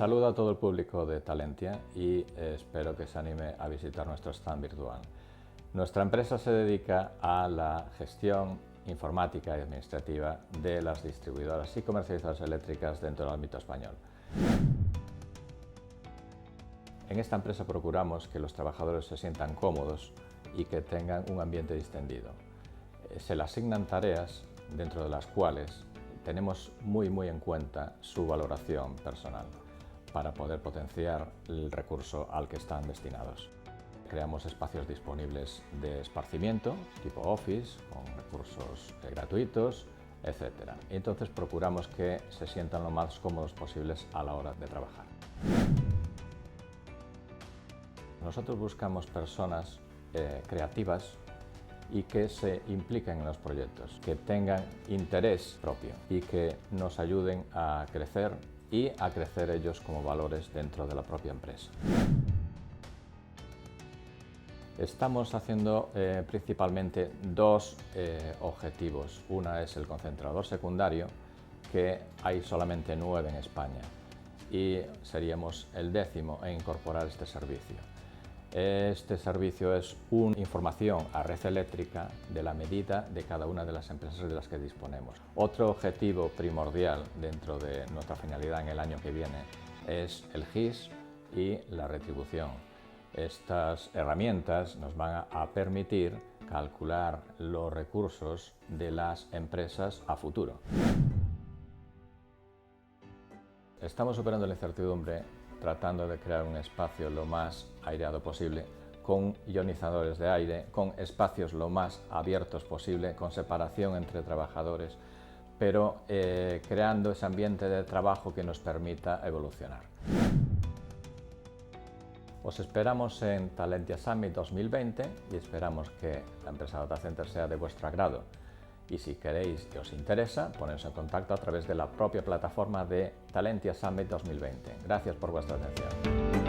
Saludo a todo el público de Talentia y espero que se anime a visitar nuestro stand virtual. Nuestra empresa se dedica a la gestión informática y administrativa de las distribuidoras y comercializadoras eléctricas dentro del ámbito español. En esta empresa procuramos que los trabajadores se sientan cómodos y que tengan un ambiente distendido. Se les asignan tareas dentro de las cuales tenemos muy en cuenta su valoración personal para poder potenciar el recurso al que están destinados. Creamos espacios disponibles de esparcimiento, tipo Office, con recursos gratuitos, etc. Entonces procuramos que se sientan lo más cómodos posibles a la hora de trabajar. Nosotros buscamos personas creativas y que se impliquen en los proyectos, que tengan interés propio y que nos ayuden a crecer y a crecer ellos como valores dentro de la propia empresa. Estamos haciendo principalmente dos objetivos. Una es el concentrador secundario, que hay solamente 9 en España, y seríamos el 10º en incorporar este servicio. Este servicio es una información a red eléctrica de la medida de cada una de las empresas de las que disponemos. Otro objetivo primordial dentro de nuestra finalidad en el año que viene es el GIS y la retribución. Estas herramientas nos van a permitir calcular los recursos de las empresas a futuro. Estamos superando la incertidumbre tratando de crear un espacio lo más aireado posible, con ionizadores de aire, con espacios lo más abiertos posible, con separación entre trabajadores, pero creando ese ambiente de trabajo que nos permita evolucionar. Os esperamos en Talentia Summit 2020 y esperamos que la empresa Data Center sea de vuestro agrado. Y si queréis y os interesa, poneros en contacto a través de la propia plataforma de Talentia Summit 2020. Gracias por vuestra atención.